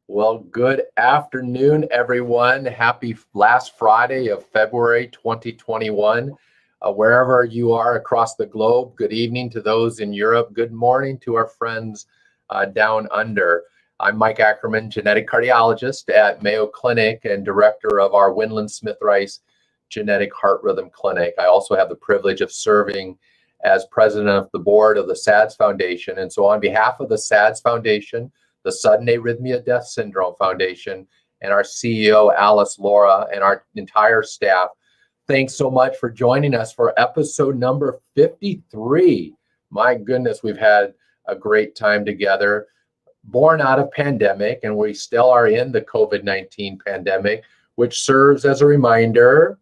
Well, good afternoon, everyone. Happy last Friday of February 2021. Wherever you are across the globe, good evening to those in Europe. Good morning to our friends down under. I'm Mike Ackerman, genetic cardiologist at Mayo Clinic and director of our Winland Smith Rice Genetic Heart Rhythm Clinic. I also have the privilege of serving as president of the board of the SADS Foundation. And so on behalf of the SADS Foundation, the Sudden Arrhythmia Death Syndrome Foundation, and our CEO, Alice Laura, and our entire staff, thanks so much for joining us for episode number 53. My goodness, we've had a great time together, born out of pandemic, and we still are in the COVID-19 pandemic, which serves as a reminder,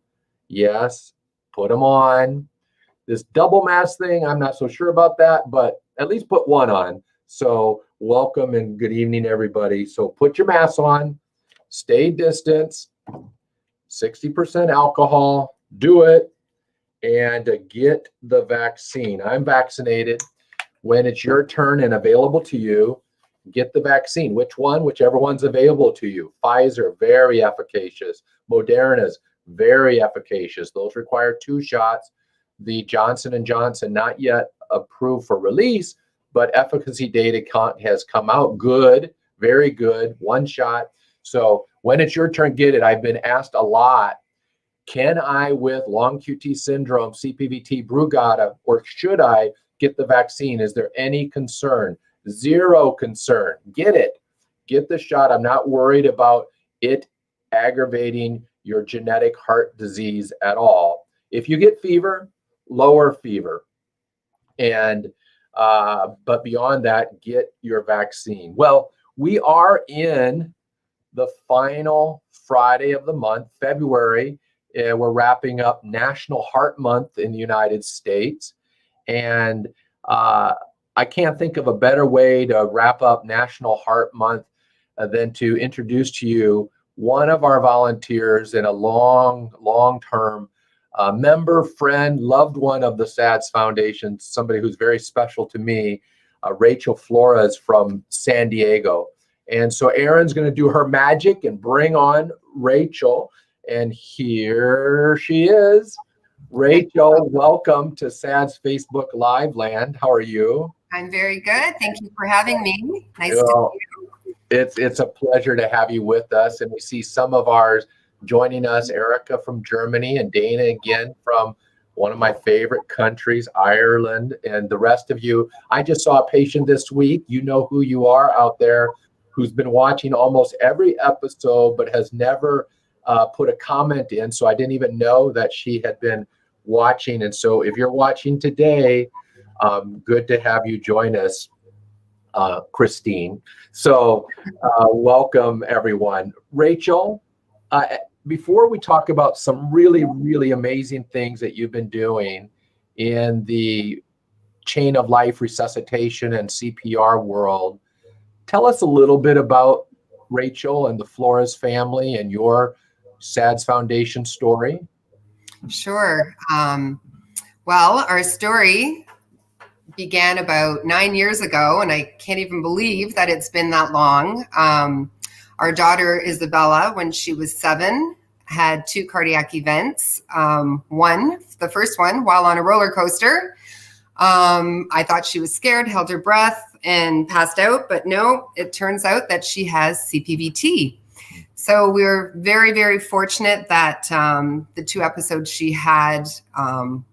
yes, put them on. This double mask thing, I'm not so sure about that, but at least put one on. So welcome and good evening, everybody. So put your mask on, stay distance, 60% alcohol, do it, and get the vaccine. I'm vaccinated. When it's your turn and available to you, get the vaccine. Which one? Whichever one's available to you. Pfizer, very efficacious. Moderna's very efficacious. Those require 2 shots. The Johnson & Johnson, not yet approved for release, but efficacy data has come out good, very good, 1 shot. So when it's your turn, get it. I've been asked a lot, can I, with long QT syndrome, CPVT, Brugada, or should I get the vaccine? Is there any concern? Zero concern. Get it. Get the shot. I'm not worried about it aggravating your genetic heart disease at all. If you get fever, lower fever. And but beyond that, get your vaccine. Well, we are in the final Friday of the month, February. We're wrapping up National Heart Month in the United States. And I can't think of a better way to wrap up National Heart Month than to introduce to you one of our volunteers in a long-term member, friend, loved one of the SADS Foundation, somebody who's very special to me, Rachel Flores from San Diego. And so Erin's going to do her magic and bring on Rachel. And here she is. Rachel, welcome to SADS Facebook Live Land. How are you? I'm very good. Thank you for having me. Nice to meet you. It's a pleasure to have you with us. And we see some of ours joining us, Erica from Germany and Dana again from one of my favorite countries, Ireland, and the rest of you. I just saw a patient this week. You know who you are out there, who's been watching almost every episode but has never put a comment in. So I didn't even know that she had been watching. And so if you're watching today, good to have you join us, Christine. So welcome, everyone. Rachel, before we talk about some really amazing things that you've been doing in the chain of life resuscitation and CPR world, tell us a little bit about Rachel and the Flores family and your SADS Foundation story. Sure. Well, our story began about 9 years ago, and I can't even believe that it's been that long. Our daughter Isabella, when she was 7, had 2 cardiac events. The first one, while on a roller coaster. I thought she was scared, held her breath, and passed out. But no, it turns out that she has CPVT. So we were very fortunate that the 2 episodes she had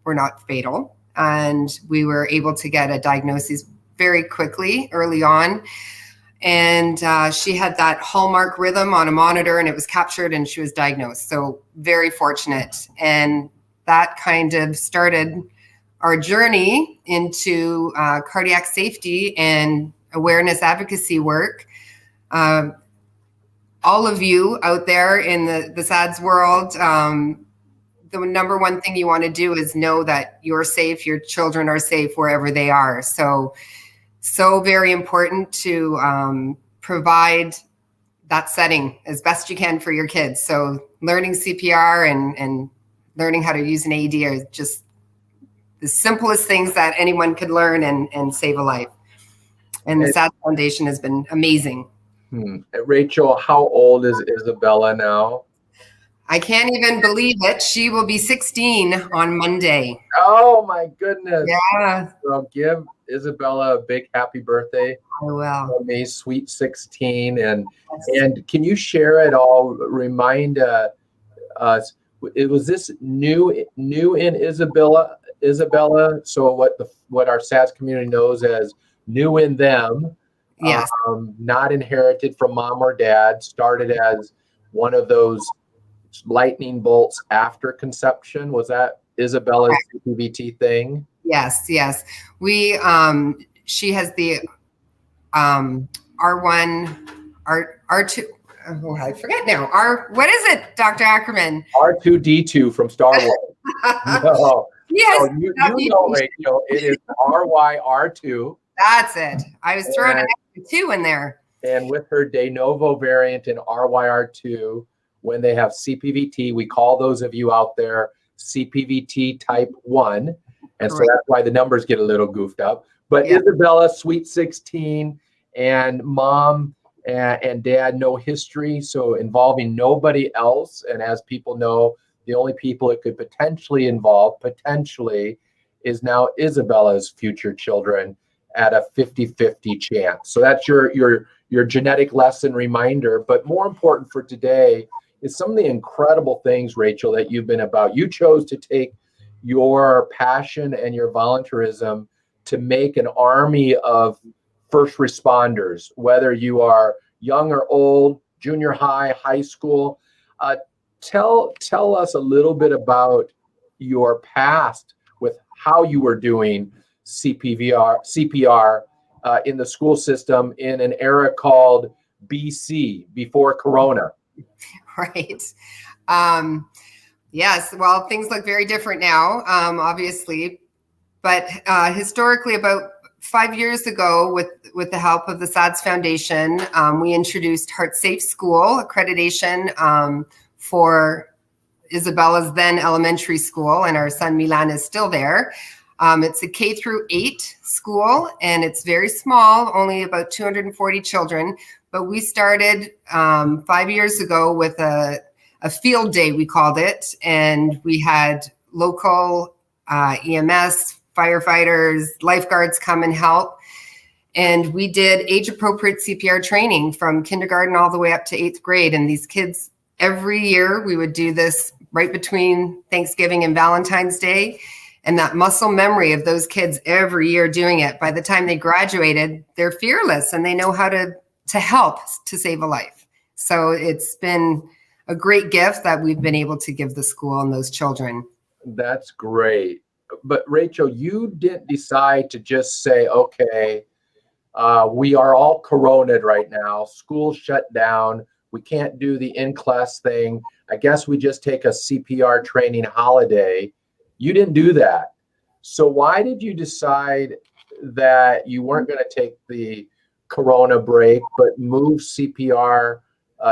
were not fatal. And we were able to get a diagnosis very quickly, early on. And she had that hallmark rhythm on a monitor, and it was captured, and she was diagnosed. So very fortunate. And that kind of started our journey into cardiac safety and awareness advocacy work. All of you out there in the SADS world, the number one thing you want to do is know that you're safe, your children are safe wherever they are. So very important to provide that setting as best you can for your kids. So learning CPR and learning how to use an AED are just the simplest things that anyone could learn and save a life. And the SADS Foundation has been amazing. Rachel, how old is Isabella now? I can't even believe it. She will be 16 on Monday. Oh my goodness. Yeah, So give Isabella a big happy birthday I will. from me, sweet 16. And Yes. can you share it all? Remind us, it was this new in Isabella. So what our SADS community knows as new in them, Yes. not inherited from mom or dad, started as one of those lightning bolts after conception. Was that Isabella's CPVT thing? Yes. Yes. We, she has the R1, R2. Oh, I forget now. What is it, Dr. Ackerman? R2D2 from Star Wars. No. Yes. So you know, Rachel, it is RYR2. That's it. I was throwing an And, extra 2 in there. and with her de novo variant in RYR2, when they have CPVT, we call those of you out there CPVT type 1. And so Correct. that's why the numbers get a little goofed up. But Yeah. Isabella, sweet 16, and mom and dad, no history, so involving nobody else. And as people know, the only people it could potentially involve, is now Isabella's future children at a 50-50 chance. So that's your genetic lesson reminder. But more important for today is some of the incredible things, Rachel, that you've been about. You chose to take your passion and your volunteerism to make an army of first responders, whether you are young or old, junior high, high school. Tell us a little bit about your past with how you were doing CPR in the school system in an era called BC, before Corona. Right. Yes. Well, things look very different now, obviously, but historically, about 5 years ago, with the help of the SADS Foundation, we introduced Heart Safe School accreditation for Isabella's then elementary school, and our son Milan is still there. It's a K through 8 school, and it's very small, only about 240 children. But we started 5 years ago with a field day, we called it, and we had local EMS, firefighters, lifeguards come and help. And we did age-appropriate CPR training from kindergarten all the way up to 8th grade. And these kids, every year, we would do this right between Thanksgiving and Valentine's Day. And that muscle memory of those kids every year doing it, by the time they graduated, they're fearless and they know how to help to save a life. So it's been a great gift that we've been able to give the school and those children. That's great. But Rachel, you didn't decide to just say, okay, we are all coronaed right now. School shut down. We can't do the in-class thing. I guess we just take a CPR training holiday. You didn't do that. So why did you decide that you weren't going to take the Corona break, but move CPR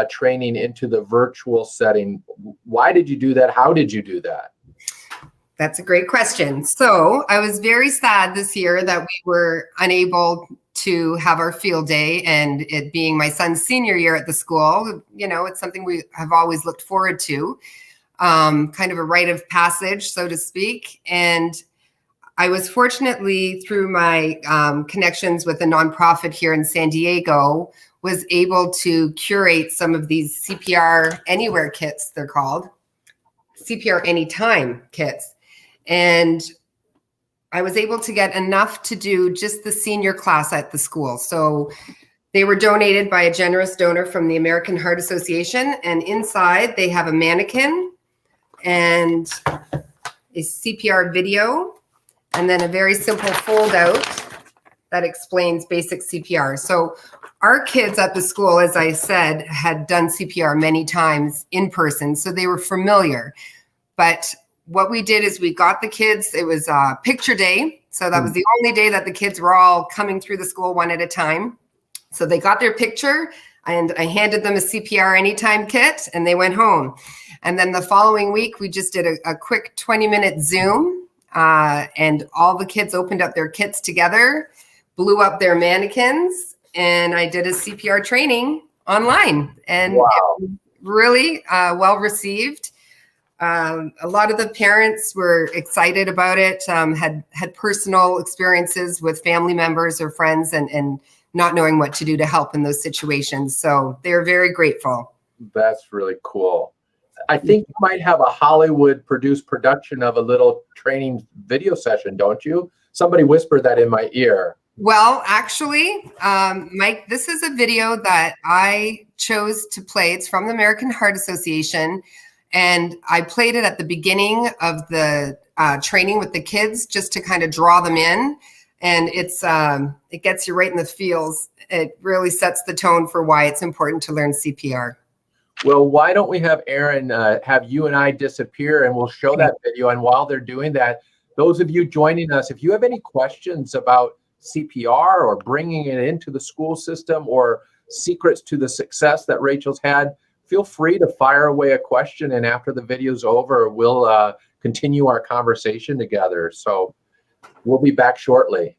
training into the virtual setting? Why did you do that? How did you do that? That's a great question. So I was very sad this year that we were unable to have our field day, and it being my son's senior year at the school, it's something we have always looked forward to, kind of a rite of passage, so to speak. And I was fortunately, through my connections with a nonprofit here in San Diego, was able to curate some of these CPR Anywhere kits, they're called, CPR Anytime kits. And I was able to get enough to do just the senior class at the school. So they were donated by a generous donor from the American Heart Association. And inside they have a mannequin and a CPR video, and then a very simple fold out that explains basic CPR. So our kids at the school, as I said, had done CPR many times in person, so they were familiar. But what we did is we got the kids, it was a picture day. So that was the only day that the kids were all coming through the school one at a time. So they got their picture, and I handed them a CPR Anytime kit, and they went home. And then the following week, we just did a quick 20-minute Zoom, and all the kids opened up their kits together, blew up their mannequins, and I did a CPR training online, and Wow. it was really well received. A lot of the parents were excited about it, had personal experiences with family members or friends, and not knowing what to do to help in those situations. So they're very grateful. That's really cool. I think you might have a Hollywood produced production of a little training video session, don't you? Somebody whispered that in my ear. Well, actually, Mike, this is a video that I chose to play. It's from the American Heart Association. And I played it at the beginning of the training with the kids just to kind of draw them in. And it gets you right in the feels. It really sets the tone for why it's important to learn CPR. Well, why don't we have Aaron have you and I disappear, and we'll show that video. And while they're doing that, those of you joining us, if you have any questions about CPR or bringing it into the school system or secrets to the success that Rachel's had, feel free to fire away a question. And after the video's over, we'll continue our conversation together. So we'll be back shortly.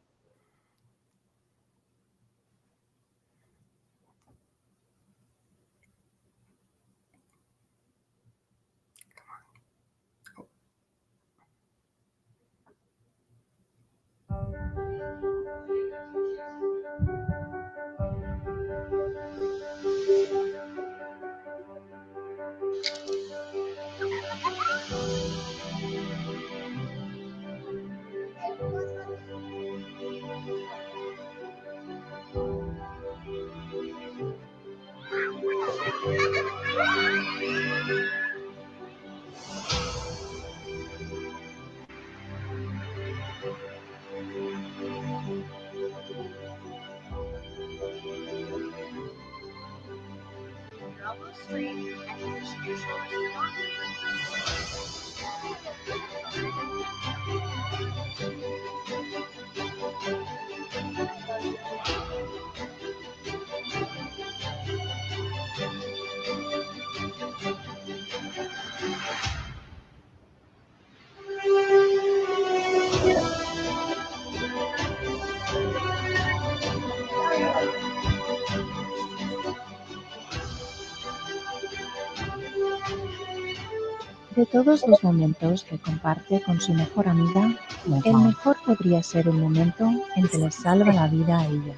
De todos los momentos que comparte con su mejor amiga, el mejor podría ser el momento en que le salva la vida a ella.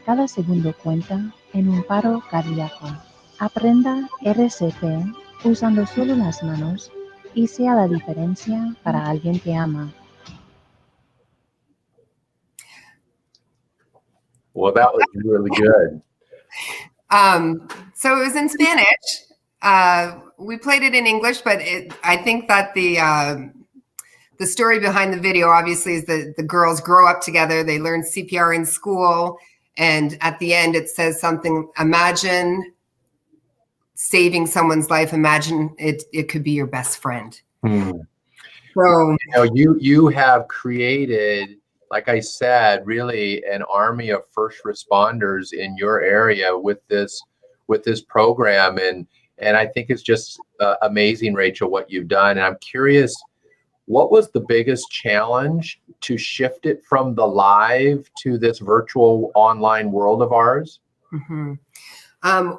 Cada segundo cuenta en un paro cardíaco. Aprenda RCP usando solo las manos y sea la diferencia para alguien que ama. Well, that was really good. So it was in Spanish. We played it in English, but I think that the story behind the video obviously is that the girls grow up together. They learn CPR in school. And at the end, it says something, imagine saving someone's life. Imagine it could be your best friend. So you have created, like I said, really an army of first responders in your area with this program. And I think it's just amazing, Rachel, what you've done. And I'm curious, what was the biggest challenge to shift it from the live to this virtual online world of ours? Mm-hmm.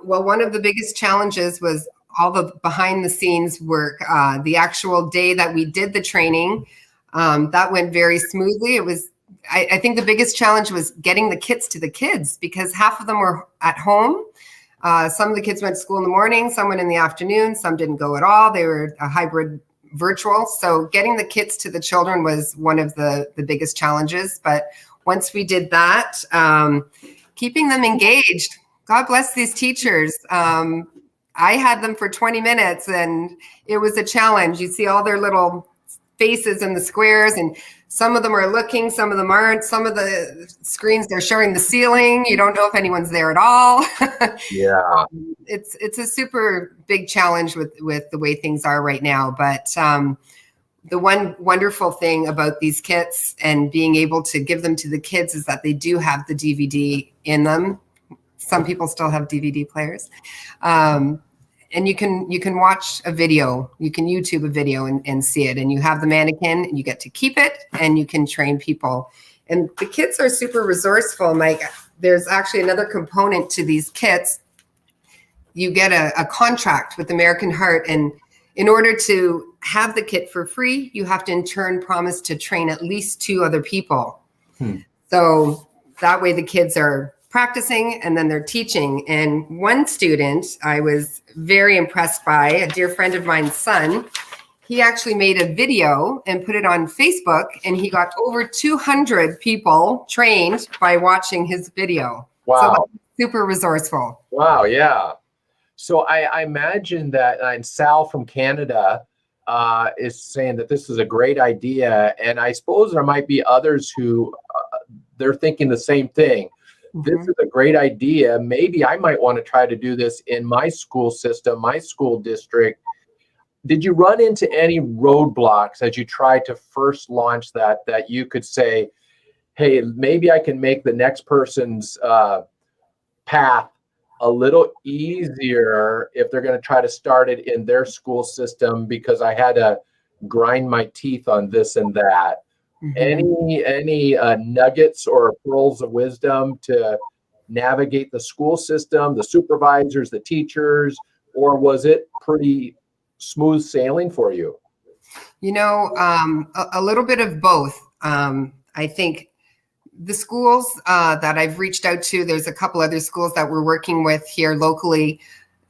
Well, one of the biggest challenges was all the behind the scenes work. The actual day that we did the training, that went very smoothly. It was, I think the biggest challenge was getting the kits to the kids, because half of them were at home. Some of the kids went to school in the morning, some went in the afternoon, some didn't go at all. They were a hybrid virtual. So getting the kits to the children was one of the biggest challenges. But once we did that, keeping them engaged, God bless these teachers. I had them for 20 minutes and it was a challenge. You see all their little faces in the squares, and some of them are looking, some of them aren't. Some of the screens, they're showing the ceiling. You don't know if anyone's there at all. Yeah. It's a super big challenge with the way things are right now. But the one wonderful thing about these kits and being able to give them to the kids is that they do have the DVD in them. Some people still have DVD players. And you can watch a video, you can YouTube a video and see it, and you have the mannequin and you get to keep it and you can train people. And the kids are super resourceful, Mike. there's actually another component to these kits. You get a contract with American Heart, and in order to have the kit for free, you have to in turn promise to train at least 2 other people. So that way the kids are practicing and then they're teaching. And one student I was very impressed by, a dear friend of mine's son, he actually made a video and put it on Facebook, and he got over 200 people trained by watching his video. Wow. So that's super resourceful. Wow, yeah. So I imagine that, and Sal from Canada is saying that this is a great idea, and I suppose there might be others who they're thinking the same thing. This is a great idea. Maybe I might want to try to do this in my school system, my school district. Did you run into any roadblocks as you tried to first launch that you could say, hey, maybe I can make the next person's path a little easier if they're going to try to start it in their school system because I had to grind my teeth on this and that? Any nuggets or pearls of wisdom to navigate the school system, the supervisors, the teachers, or was it pretty smooth sailing for you? You know, a little bit of both. I think the schools that I've reached out to, there's a couple other schools that we're working with here locally.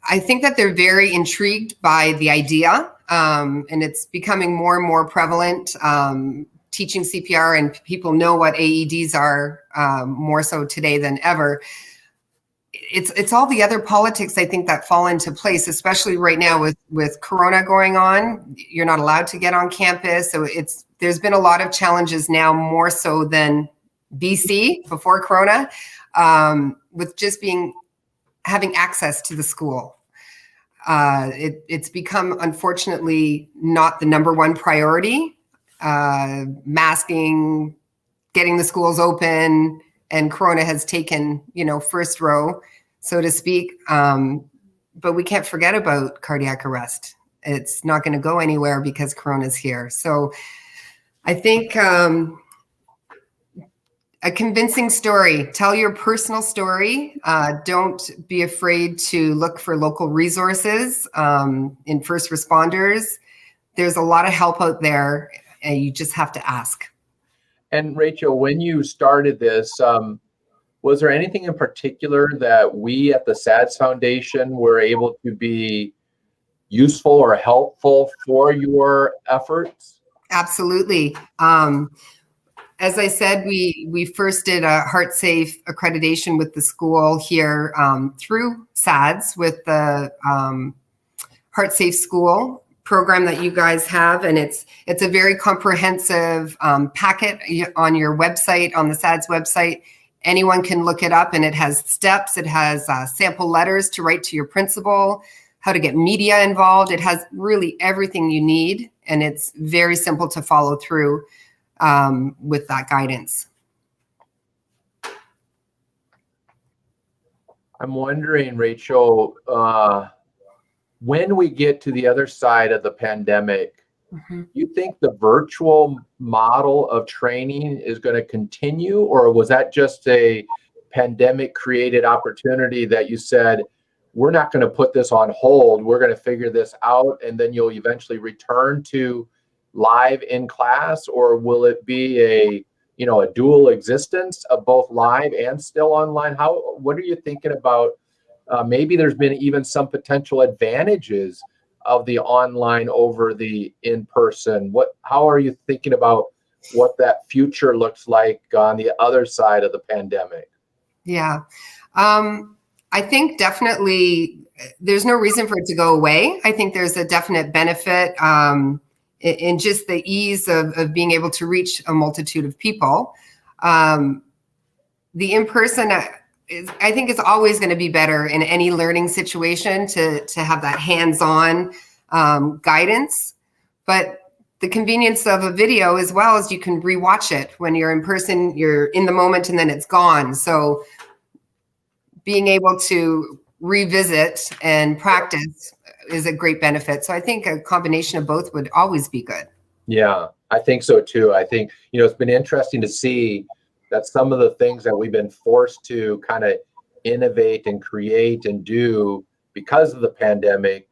I think that they're very intrigued by the idea, and it's becoming more and more prevalent. Teaching CPR, and people know what AEDs are more so today than ever. It's all the other politics, I think, that fall into place, especially right now with Corona going on. You're not allowed to get on campus. So there's been a lot of challenges now, more so than BC before Corona, with just having access to the school. It's become, unfortunately, not the number one priority. Masking, getting the schools open, and Corona has taken, first row, so to speak. But we can't forget about cardiac arrest. It's not going to go anywhere because Corona's here. So I think a convincing story. Tell your personal story. Don't be afraid to look for local resources in first responders. There's a lot of help out there, and you just have to ask. And Rachel, when you started this, was there anything in particular that we at the SADS Foundation were able to be useful or helpful for your efforts? Absolutely. As I said, we first did a HeartSafe accreditation with the school here through SADS with the HeartSafe School program that you guys have, and it's a very comprehensive packet on your website, on the SADS website. Anyone can look it up, and it has steps. It has sample letters to write to your principal, how to get media involved. It has really everything you need, and it's very simple to follow through with that guidance. I'm wondering, Rachel, when we get to the other side of the pandemic, you think the virtual model of training is going to continue, or was that just a pandemic created opportunity that you said, we're not going to put this on hold, we're going to figure this out, and then you'll eventually return to live in class? Or will it be a dual existence of both live and still online? What are you thinking about? Maybe there's been even some potential advantages of the online over the in-person. How are you thinking about what that future looks like on the other side of the pandemic? Yeah. I think definitely there's no reason for it to go away. I think there's a definite benefit in just the ease of being able to reach a multitude of people. The in-person, I think it's always going to be better in any learning situation to have that hands-on guidance, but the convenience of a video as well is you can rewatch it. When you're in person, you're in the moment and then it's gone. So being able to revisit and practice is a great benefit. So I think a combination of both would always be good. Yeah, I think so too. I think, it's been interesting to see that some of the things that we've been forced to kind of innovate and create and do because of the pandemic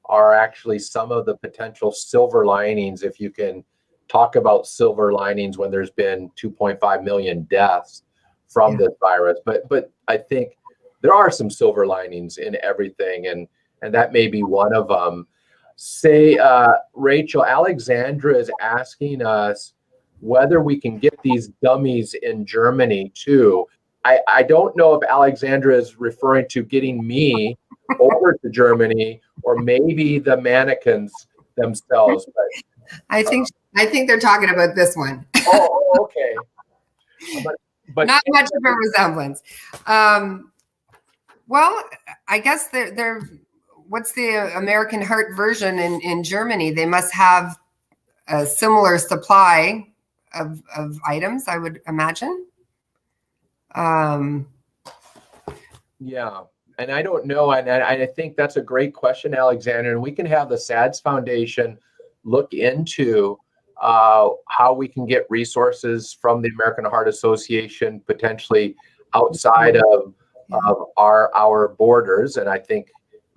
are actually some of the potential silver linings, if you can talk about silver linings when there's been 2.5 million deaths from this virus. But I think there are some silver linings in everything, and that may be one of them. Say, Rachel, Alexandra is asking us whether we can get these dummies in Germany too. I don't know if Alexandra is referring to getting me over to Germany or maybe the mannequins themselves. But I think they're talking about this one. oh, okay. But Not much of a resemblance. Well, I guess they're what's the American Heart version in Germany? They must have a similar supply of items, I would imagine. Yeah, and I don't know, and I think that's a great question, Alexander, and we can have the SADS Foundation look into how we can get resources from the American Heart Association potentially outside of our borders, and I think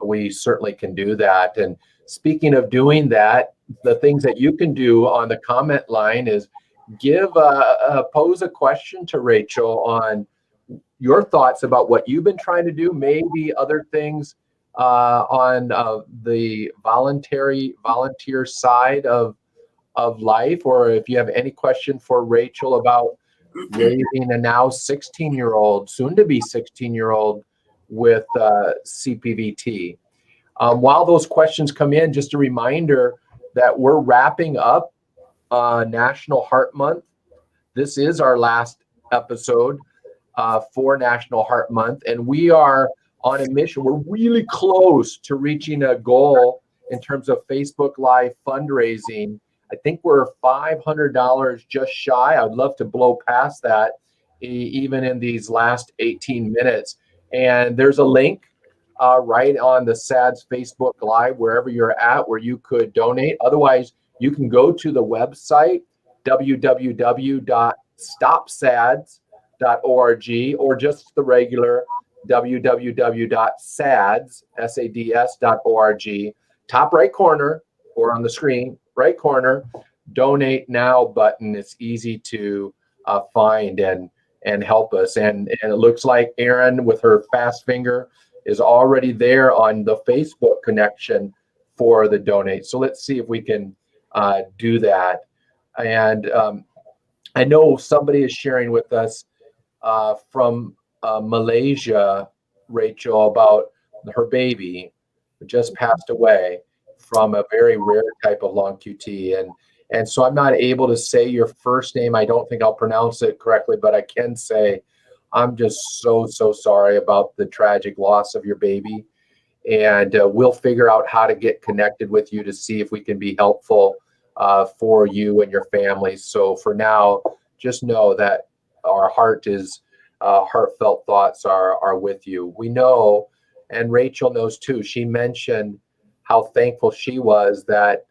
we certainly can do that. And speaking of doing that, the things that you can do on the comment line is pose a question to Rachel on your thoughts about what you've been trying to do, maybe other things on the volunteer side of life, or if you have any question for Rachel about raising a now 16-year-old, soon to be 16-year-old with CPVT. While those questions come in, just a reminder that we're wrapping up National Heart Month. This is our last episode for National Heart Month, and we are on a mission. We're really close to reaching a goal in terms of Facebook Live fundraising. I think we're $500 just shy. I'd love to blow past that even in these last 18 minutes. And there's a link right on the SADS Facebook Live, wherever you're at, where you could donate. Otherwise, you can go to the website, www.stopsads.org, or just the regular www.sads.org. Top right corner, or on the screen, right corner, donate now button. It's easy to find and help us. And it looks like Erin, with her fast finger, is already there on the Facebook connection for the donate. So let's see if we can do that. And I know somebody is sharing with us from Malaysia, Rachel, about her baby who just passed away from a very rare type of long QT. And so I'm not able to say your first name. I don't think I'll pronounce it correctly, but I can say I'm just so sorry about the tragic loss of your baby. And we'll figure out how to get connected with you to see if we can be helpful for you and your family. So for now, just know that our heartfelt thoughts are with you. We know, and Rachel knows too, she mentioned how thankful she was that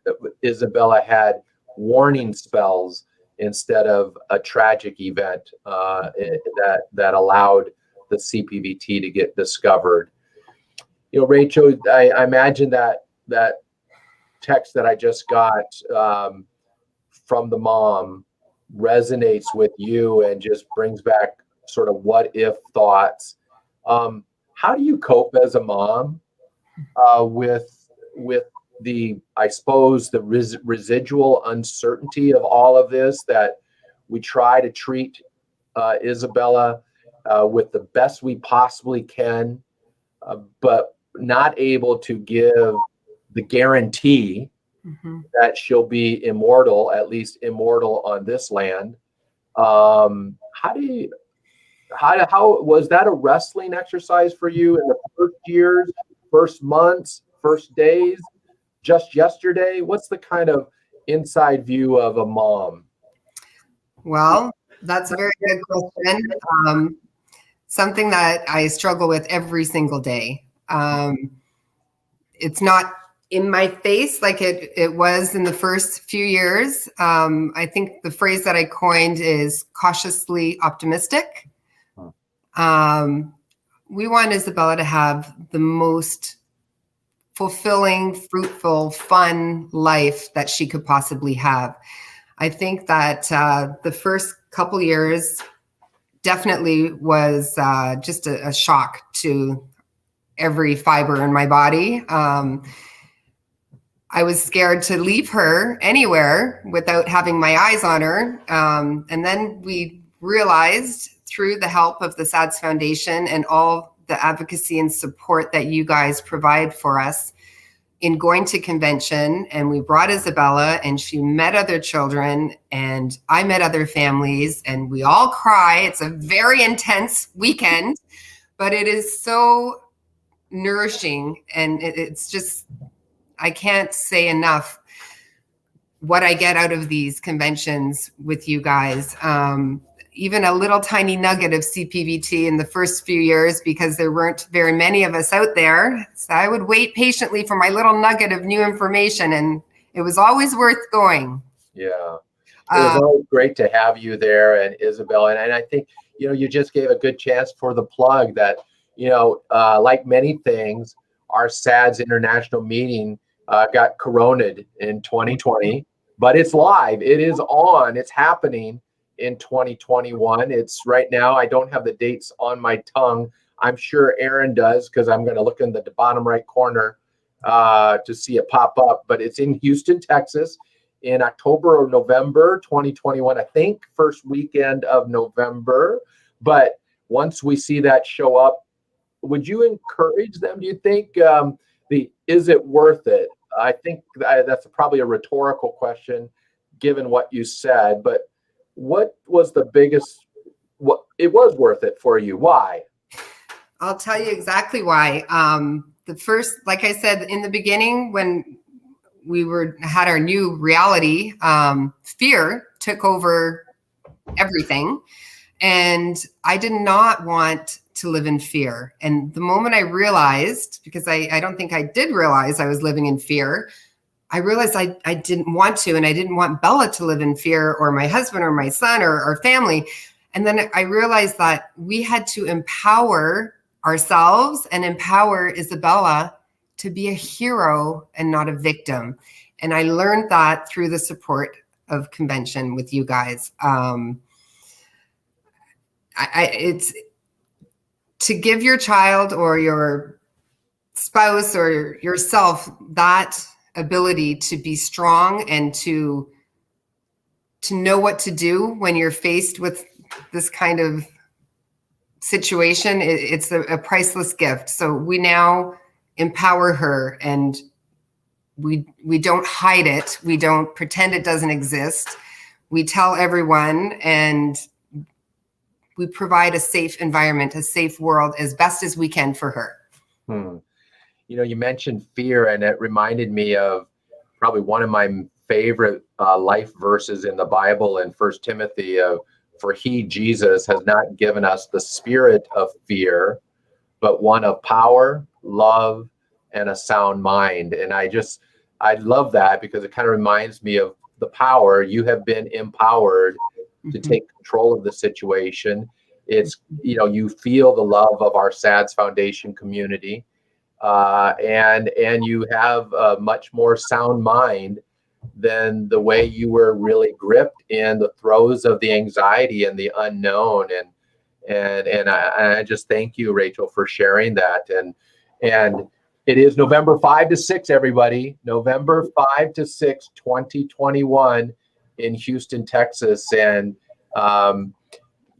Isabella had warning spells instead of a tragic event that allowed the CPVT to get discovered. You know, Rachel, I imagine that text that I just got from the mom resonates with you and just brings back sort of what if thoughts. How do you cope as a mom with the, I suppose, the residual uncertainty of all of this, that we try to treat Isabella with the best we possibly can, but not able to give the guarantee that she'll be immortal, at least immortal on this land. How was that a wrestling exercise for you in the first years, first months, first days, just yesterday? What's the kind of inside view of a mom? Well, that's a very good question. Something that I struggle with every single day. It's not in my face like it was in the first few years. I think the phrase that I coined is cautiously optimistic. We want Isabella to have the most fulfilling, fruitful, fun life that she could possibly have. I think that the first couple years definitely was just a shock to every fiber in my body. I was scared to leave her anywhere without having my eyes on her. And then we realized through the help of the SADS Foundation and all the advocacy and support that you guys provide for us in going to convention, and we brought Isabella and she met other children and I met other families and we all cry. It's a very intense weekend, but it is so nourishing, and it's just, I can't say enough what I get out of these conventions with you guys. Even a little tiny nugget of CPVT in the first few years, because there weren't very many of us out there. So I would wait patiently for my little nugget of new information, and it was always worth going. Yeah. It was always great to have you there, and Isabel. And I think, you just gave a good chance for the plug that, like many things, our SADS international meeting got coroned in 2020, but it's live. It is on. It's happening in 2021. It's right now. I don't have the dates on my tongue. I'm sure Aaron does, because I'm going to look in the bottom right corner to see it pop up. But it's in Houston, Texas, in October or November 2021. I think first weekend of November. But once we see that show up, would you encourage them? Do you think is it worth it? I think that's probably a rhetorical question, given what you said. But what was the biggest? What it was worth it for you? Why? I'll tell you exactly why. The first, like I said in the beginning, when we had our new reality, fear took over everything, and I did not want to live in fear. And the moment I realized, because I don't think I did realize I was living in fear, I realized I didn't want to, and I didn't want Bella to live in fear, or my husband or my son or our family. And then I realized that we had to empower ourselves and empower Isabella to be a hero and not a victim. And I learned that through the support of convention with you guys. It's to give your child or your spouse or yourself that ability to be strong and to know what to do when you're faced with this kind of situation. It's a priceless gift. So we now empower her, and we don't hide it. We don't pretend it doesn't exist. We tell everyone, and we provide a safe environment, a safe world as best as we can for her. You mentioned fear, and it reminded me of probably one of my favorite life verses in the Bible in 1 Timothy of, "For he, Jesus, has not given us the spirit of fear, but one of power, love, and a sound mind." And I love that, because it kind of reminds me of the power. You have been empowered to take control of the situation. It's, you feel the love of our SADS Foundation community, and you have a much more sound mind than the way you were really gripped in the throes of the anxiety and the unknown. And I just thank you, Rachel, for sharing that. And it is November 5 to 6, everybody. November 5 to 6, 2021 in Houston, Texas. And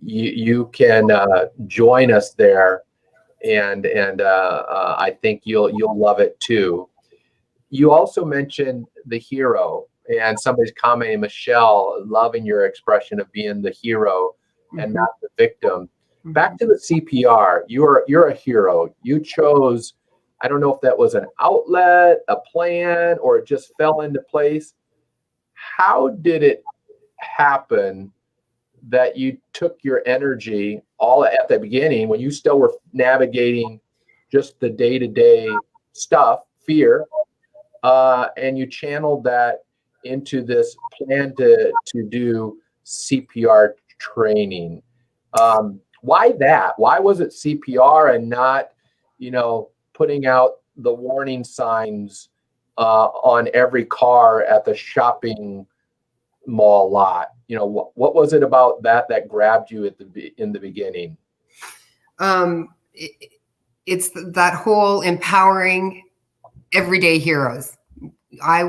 you can join us there. And I think you'll love it too. You also mentioned the hero, and somebody's commenting, Michelle, loving your expression of being the hero and not the victim. Back to the CPR, you're a hero. You chose, I don't know if that was an outlet, a plan, or it just fell into place. How did it happen that you took your energy all at the beginning, when you still were navigating just the day-to-day stuff, fear, and you channeled that into this plan to do CPR training. Why that? Why was it CPR and not, putting out the warning signs on every car at the shopping mall lot? What was it about that grabbed you in the beginning? It's that whole empowering everyday heroes. I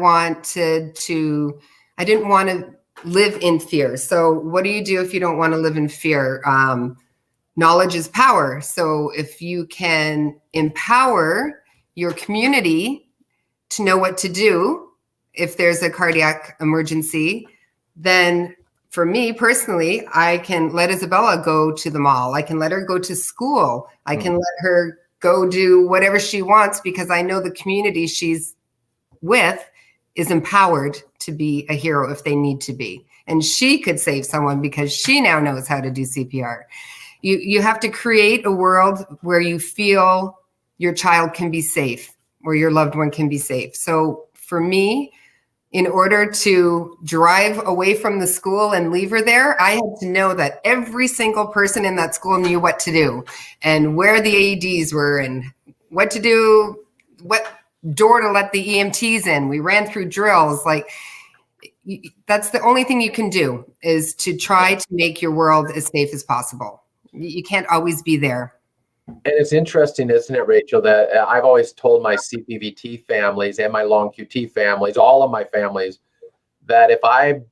didn't want to live in fear. So what do you do if you don't want to live in fear? Knowledge is power. So if you can empower your community to know what to do if there's a cardiac emergency, then for me personally, I can let Isabella go to the mall. I can let her go to school. I can let her go do whatever she wants because I know the community she's with is empowered to be a hero if they need to be. And she could save someone because she now knows how to do CPR. You have to create a world where you feel your child can be safe, where your loved one can be safe. So for me, in order to drive away from the school and leave her there, I had to know that every single person in that school knew what to do and where the AEDs were and what to do, what door to let the EMTs in. We ran through drills. Like, that's the only thing you can do, is to try to make your world as safe as possible. You can't always be there. And it's interesting, isn't it, Rachel, that I've always told my CPVT families and my long QT families, all of my families, that if I'm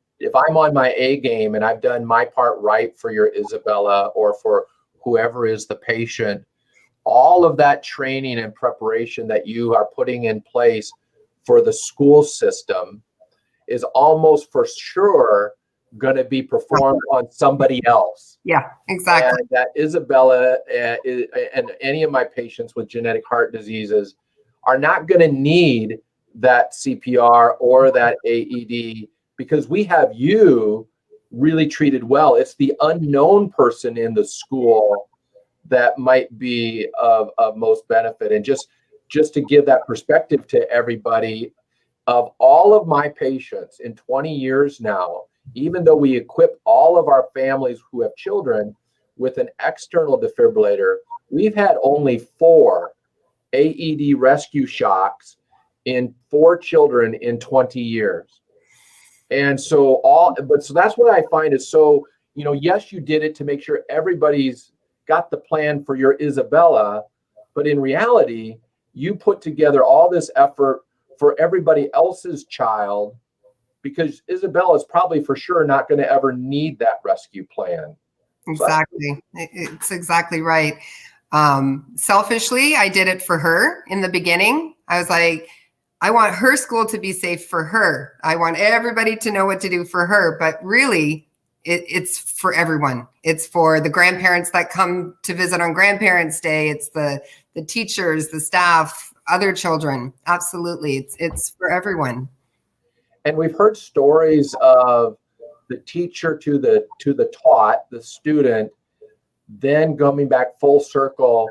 on my A game and I've done my part right for your Isabella or for whoever is the patient, all of that training and preparation that you are putting in place for the school system is almost for sure going to be performed on somebody else. Yeah, exactly. And that Isabella and any of my patients with genetic heart diseases are not going to need that CPR or that AED because we have you really treated well. It's the unknown person in the school that might be of most benefit. And just to give that perspective to everybody, of all of my patients in 20 years now, even though we equip all of our families who have children with an external defibrillator, we've had only 4 AED rescue shocks in 4 children in 20 years. And so that's what I find is so, yes, you did it to make sure everybody's got the plan for your Isabella, but in reality, you put together all this effort for everybody else's child, because Isabella is probably for sure not going to ever need that rescue plan. Exactly. It's exactly right. Selfishly, I did it for her in the beginning. I was like, I want her school to be safe for her. I want everybody to know what to do for her. But really, it's for everyone. It's for the grandparents that come to visit on Grandparents' Day. It's the teachers, the staff, other children. Absolutely. It's for everyone. And we've heard stories of the teacher to the taught, the student, then coming back full circle,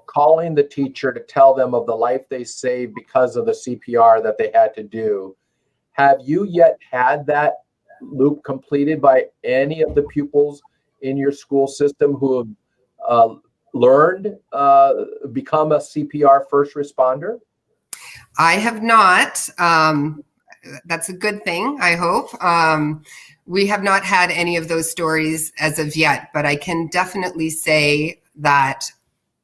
calling the teacher to tell them of the life they saved because of the CPR that they had to do. Have you yet had that loop completed by any of the pupils in your school system who have learned, become a CPR first responder? I have not. That's a good thing, I hope. We have not had any of those stories as of yet, but I can definitely say that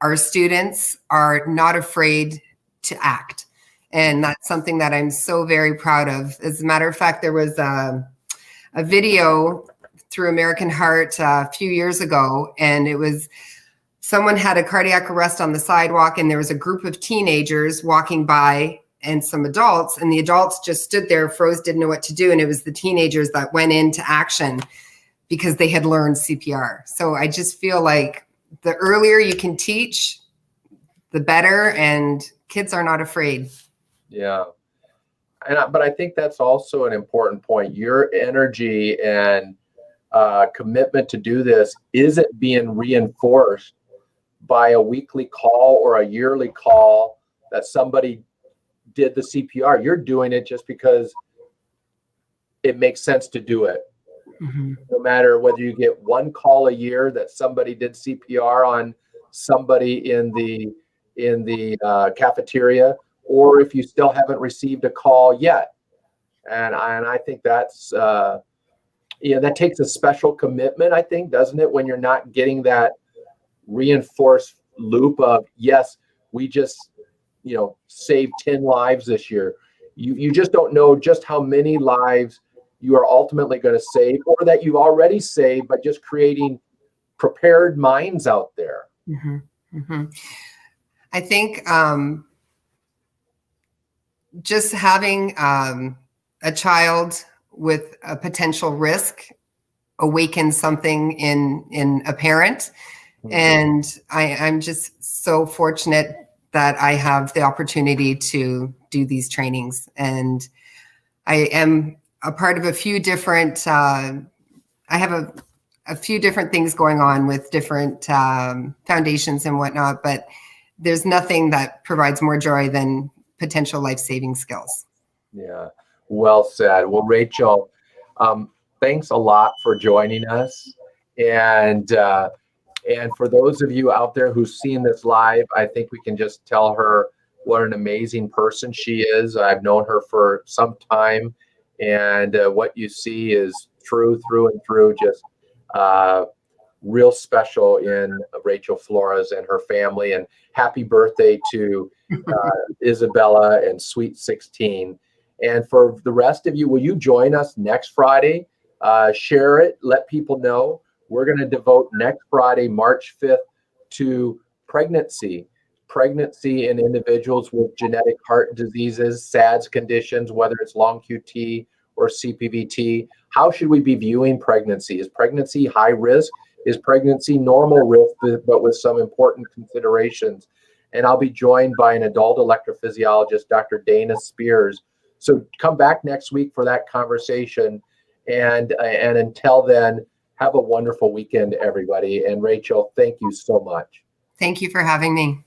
our students are not afraid to act. And that's something that I'm so very proud of. As a matter of fact, there was a video through American Heart a few years ago, and it was someone had a cardiac arrest on the sidewalk, and there was a group of teenagers walking by and some adults, and the adults just stood there, froze, didn't know what to do. And it was the teenagers that went into action because they had learned CPR. So I just feel like the earlier you can teach, the better, and kids are not afraid. Yeah. But I think that's also an important point. Your energy and commitment to do this isn't being reinforced by a weekly call or a yearly call that somebody did the CPR. You're doing it just because it makes sense to do it. Mm-hmm. No matter whether you get one call a year that somebody did CPR on somebody in the cafeteria, or if you still haven't received a call yet. And I think that's that takes a special commitment, I think, doesn't it, when you're not getting that reinforced loop of, yes, we just saved 10 lives this year. You just don't know just how many lives you are ultimately going to save, or that you've already saved by just creating prepared minds out there. Mm-hmm. Mm-hmm. I think just having a child with a potential risk awakens something in a parent. Mm-hmm. And I'm just so fortunate that I have the opportunity to do these trainings. And I am a part of a few different, I have a few different things going on with different foundations and whatnot, but there's nothing that provides more joy than potential life-saving skills. Yeah, well said. Well, Rachel, thanks a lot for joining us. And for those of you out there who've seen this live, I think we can just tell her what an amazing person she is. I've known her for some time, and what you see is true through and through, just real special in Rachel Flores and her family. And happy birthday to Isabella and Sweet 16. And for the rest of you, will you join us next Friday? Share it, let people know. We're going to devote next Friday, March 5th, to pregnancy in individuals with genetic heart diseases, SADS conditions, whether it's long QT or CPVT. How should we be viewing pregnancy? Is pregnancy high risk? Is pregnancy normal risk, but with some important considerations? And I'll be joined by an adult electrophysiologist, Dr. Dana Spears. So come back next week for that conversation. And until then, have a wonderful weekend, everybody. And Rachel, thank you so much. Thank you for having me.